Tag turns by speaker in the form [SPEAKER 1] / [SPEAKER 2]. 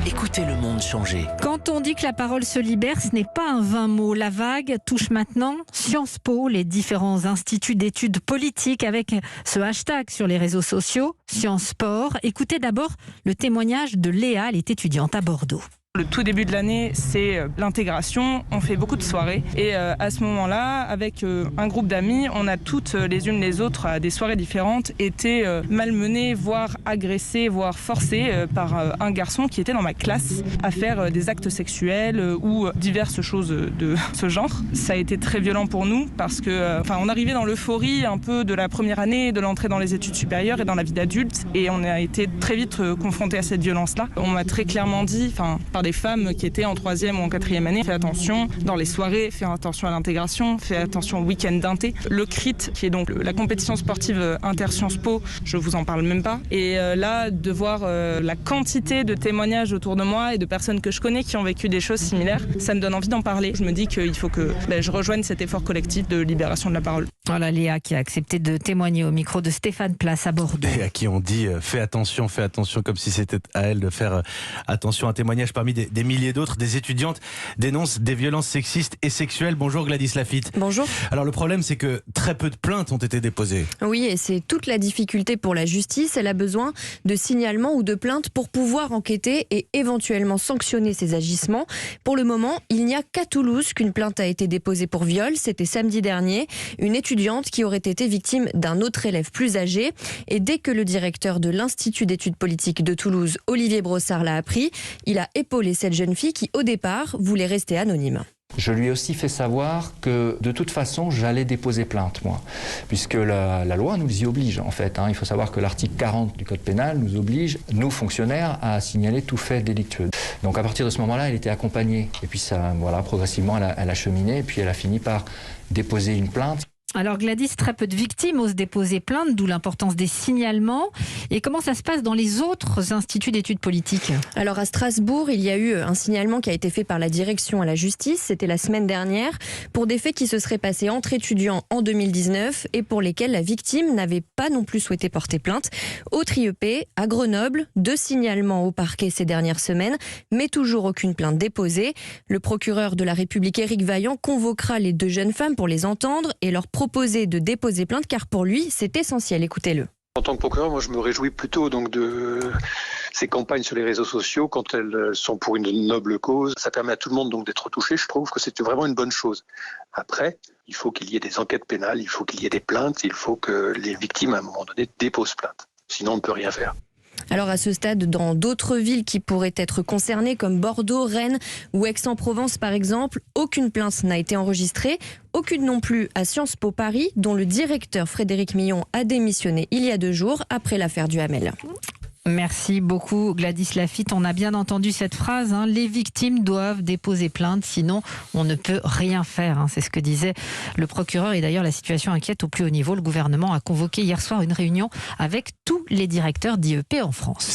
[SPEAKER 1] Écoutez le monde changer.
[SPEAKER 2] Quand on dit que la parole se libère, ce n'est pas un vain mot. La vague touche maintenant Sciences Po, les différents instituts d'études politiques avec ce hashtag sur les réseaux sociaux, Sciences Sport. Écoutez d'abord le témoignage de Léa, elle est étudiante à Bordeaux.
[SPEAKER 3] Le tout début de l'année, c'est l'intégration. On fait beaucoup de soirées. Et à ce moment-là, avec un groupe d'amis, on a toutes les unes les autres à des soirées différentes été malmenées, voire agressées, voire forcées par un garçon qui était dans ma classe à faire des actes sexuels ou diverses choses de ce genre. Ça a été très violent pour nous parce que, on arrivait dans l'euphorie un peu de la première année, de l'entrée dans les études supérieures et dans la vie d'adulte. Et on a été très vite confrontés à cette violence-là. On m'a très clairement dit, par des femmes qui étaient en 3e ou en 4e année, fais attention dans les soirées, fais attention à l'intégration, fais attention au week-end d'inté. Le CRIT, qui est donc la compétition sportive inter-Sciences Po, je vous en parle même pas. Et là, de voir la quantité de témoignages autour de moi et de personnes que je connais qui ont vécu des choses similaires, ça me donne envie d'en parler. Je me dis qu'il faut que je rejoigne cet effort collectif de libération de la parole.
[SPEAKER 2] Voilà Léa qui a accepté de témoigner au micro de Stéphane Place à Bordeaux.
[SPEAKER 4] Et à qui on dit fais attention, comme si c'était à elle de faire attention. Un témoignage parmi des milliers d'autres. Des étudiantes dénoncent des violences sexistes et sexuelles. Bonjour Gladys Lafitte.
[SPEAKER 5] Bonjour.
[SPEAKER 4] Alors le problème, c'est que très peu de plaintes ont été déposées.
[SPEAKER 5] Oui, et c'est toute la difficulté pour la justice. Elle a besoin de signalements ou de plaintes pour pouvoir enquêter et éventuellement sanctionner ces agissements. Pour le moment, il n'y a qu'à Toulouse qu'une plainte a été déposée pour viol. C'était samedi dernier. Une étudiante qui aurait été victime d'un autre élève plus âgé. Et dès que le directeur de l'Institut d'études politiques de Toulouse, Olivier Brossard, l'a appris, il a épaulé cette jeune fille qui, au départ, voulait rester anonyme.
[SPEAKER 6] Je lui ai aussi fait savoir que de toute façon j'allais déposer plainte moi, puisque la loi nous y oblige en fait. Il faut savoir que l'article 40 du Code pénal nous oblige, nous fonctionnaires, à signaler tout fait délictueux. Donc à partir de ce moment-là, elle était accompagnée et puis ça, progressivement elle a cheminé et puis elle a fini par déposer une plainte.
[SPEAKER 2] Alors Gladys, très peu de victimes osent déposer plainte, d'où l'importance des signalements. Et comment ça se passe dans les autres instituts d'études politiques ?
[SPEAKER 5] Alors à Strasbourg, il y a eu un signalement qui a été fait par la direction à la justice, c'était la semaine dernière, pour des faits qui se seraient passés entre étudiants en 2019 et pour lesquels la victime n'avait pas non plus souhaité porter plainte. Autre IEP, à Grenoble, 2 signalements au parquet ces dernières semaines, mais toujours aucune plainte déposée. Le procureur de la République, Éric Vaillant, convoquera les 2 jeunes femmes pour les entendre et leur proposer de déposer plainte, car pour lui, c'est essentiel. Écoutez-le.
[SPEAKER 7] En tant que procureur, moi je me réjouis plutôt de ces campagnes sur les réseaux sociaux quand elles sont pour une noble cause. Ça permet à tout le monde donc d'être touché. Je trouve que c'est vraiment une bonne chose. Après, il faut qu'il y ait des enquêtes pénales, il faut qu'il y ait des plaintes, il faut que les victimes à un moment donné déposent plainte. Sinon on ne peut rien faire.
[SPEAKER 5] Alors à ce stade, dans d'autres villes qui pourraient être concernées, comme Bordeaux, Rennes ou Aix-en-Provence par exemple, aucune plainte n'a été enregistrée. Aucune non plus à Sciences Po Paris, dont le directeur Frédéric Millon a démissionné il y a 2 jours après l'affaire du Hamel.
[SPEAKER 2] Merci beaucoup Gladys Lafitte. On a bien entendu cette phrase, les victimes doivent déposer plainte, sinon on ne peut rien faire. C'est ce que disait le procureur. Et d'ailleurs, la situation inquiète au plus haut niveau. Le gouvernement a convoqué hier soir une réunion avec tous les directeurs d'IEP en France.